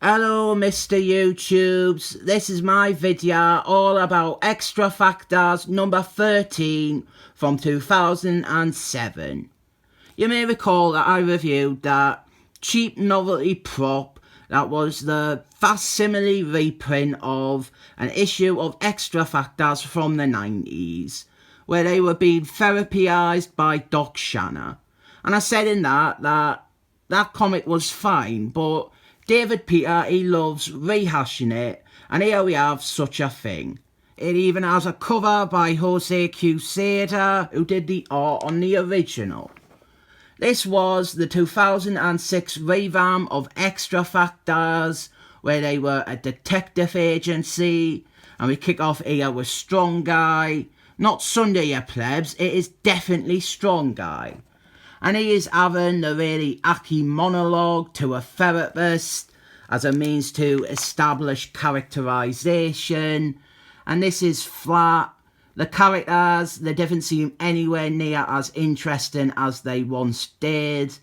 Hello Mr. YouTubes, this is my video all about Extra Factors number 13 from 2007. You may recall that I reviewed that cheap novelty prop that was the facsimile reprint of an issue of Extra Factors from the 90s, where they were being therapized by Doc Shanna. And I said in that comic was fine, but David Peter, he loves rehashing it, and here we have such a thing. It even has a cover by Jose Quesada, who did the art on the original. This was the 2006 revamp of Extra Factors, where they were a detective agency, and we kick off here with Strong Guy. Not Sunday, you plebs, it is definitely Strong Guy. And he is having a really hacky monologue to a therapist as a means to establish characterisation. And this is flat. The characters, they didn't seem anywhere near as interesting as they once did.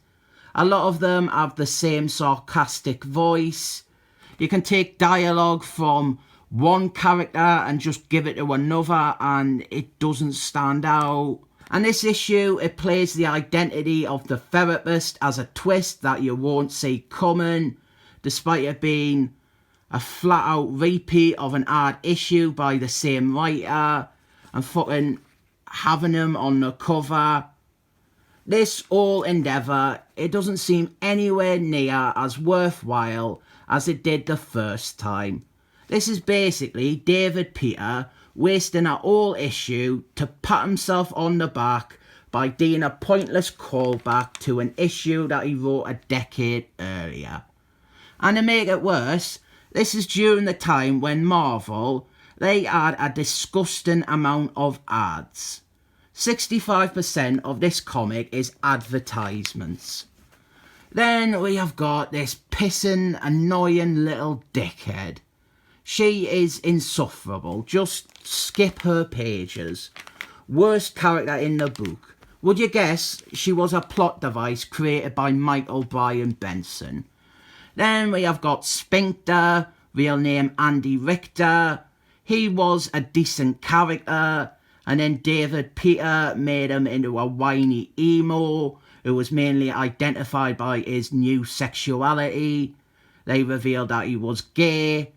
A lot of them have the same sarcastic voice. You can take dialogue from one character and just give it to another and it doesn't stand out. And this issue, it plays the identity of the therapist as a twist that you won't see coming, despite it being a flat out repeat of an ad issue by the same writer and fucking having him on the cover. This whole endeavour, it doesn't seem anywhere near as worthwhile as it did the first time. This is basically David Peter wasting a whole issue to pat himself on the back by doing a pointless callback to an issue that he wrote a decade earlier. And to make it worse, this is during the time when Marvel, they had a disgusting amount of ads. 65% of this comic is advertisements. Then we have got this pissing, annoying little dickhead. She is insufferable. Just skip her pages. Worst character in the book. Would you guess she was a plot device created by Michael Bryan Benson? Then we have got Sphincter, real name Andy Richter. He was a decent character. And then David Peter made him into a whiny emo who was mainly identified by his new sexuality. They revealed that he was gay.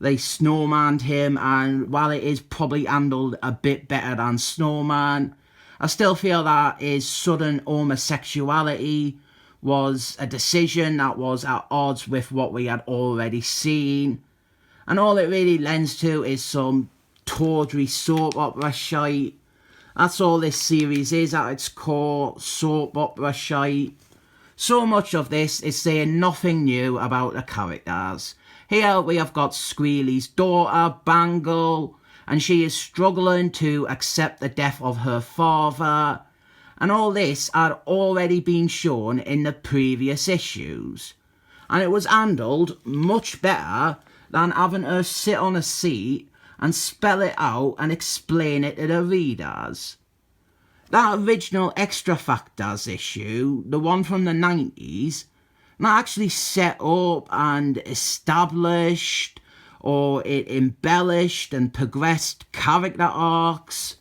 They snowmaned him, and while it is probably handled a bit better than Snowman, I still feel that his sudden homosexuality was a decision that was at odds with what we had already seen. And all it really lends to is some tawdry soap opera shite. That's all this series is at its core, soap opera shite. So much of this is saying nothing new about the characters. Here we have got Squealy's daughter, Bangle, and she is struggling to accept the death of her father. And all this had already been shown in the previous issues. And it was handled much better than having her sit on a seat and spell it out and explain it to the readers. That original Extra Factors issue, the one from the 90s, not actually set up and established, or it embellished and progressed character arcs.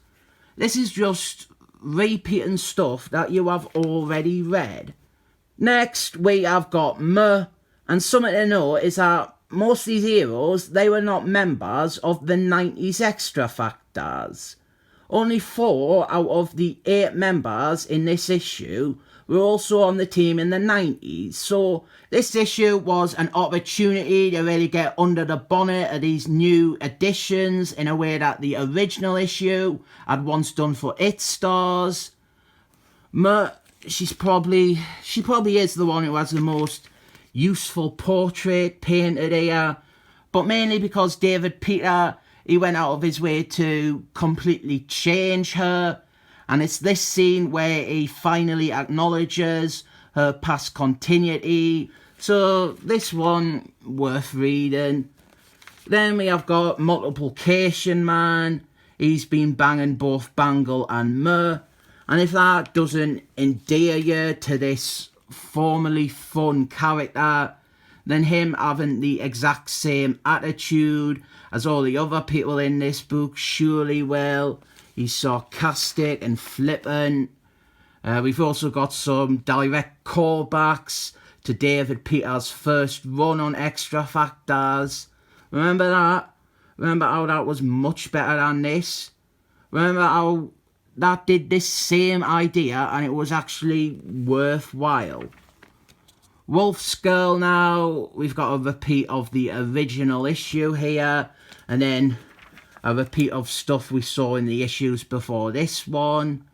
This is just repeating stuff that you have already read. Next, we have got and something to note is that most of these heroes, they were not members of the 90s Extra Factors. Only 4 out of the 8 members in this issue were also on the team in the 90s, so this issue was an opportunity to really get under the bonnet of these new additions in a way that the original issue had once done for its stars. She probably is the one who has the most useful portrait painted here, but mainly because David Peter, he went out of his way to completely change her. And it's this scene where he finally acknowledges her past continuity. So this one, worth reading. Then we have got Multiplication Man. He's been banging both Bangle and Mur. And if that doesn't endear you to this formerly fun character, then him having the exact same attitude as all the other people in this book surely will. He's sarcastic and flippant. We've also got some direct callbacks to David Peters' first run on Extra Factors. Remember that? Remember how that was much better than this? Remember how that did this same idea and it was actually worthwhile? Wolf's Girl now, we've got a repeat of the original issue here, and then a repeat of stuff we saw in the issues before this one.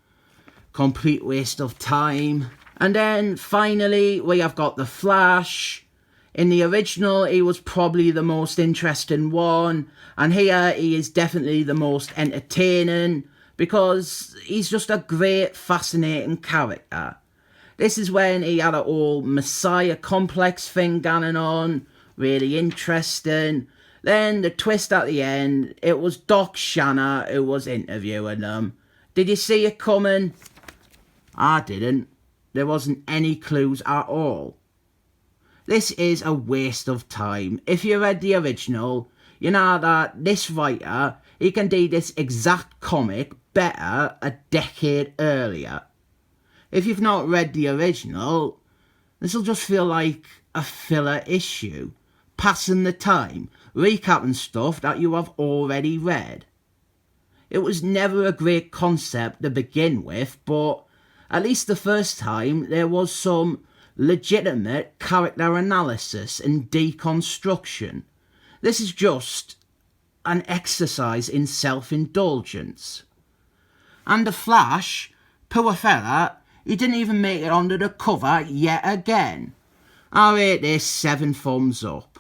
Complete waste of time. And then finally we have got The Flash. In the original he was probably the most interesting one, and here he is definitely the most entertaining because he's just a great, fascinating character. This is when he had a whole Messiah complex thing going on, really interesting. Then the twist at the end, it was Doc Shanna who was interviewing them. Did you see it coming? I didn't. There wasn't any clues at all. This is a waste of time. If you read the original, you know that this writer, he can do this exact comic better a decade earlier. If you've not read the original, this'll just feel like a filler issue, passing the time, recapping stuff that you have already read. It was never a great concept to begin with, but at least the first time there was some legitimate character analysis and deconstruction. This is just an exercise in self-indulgence. And The Flash, poor fella, he didn't even make it onto the cover yet again. I rate this 7 thumbs up.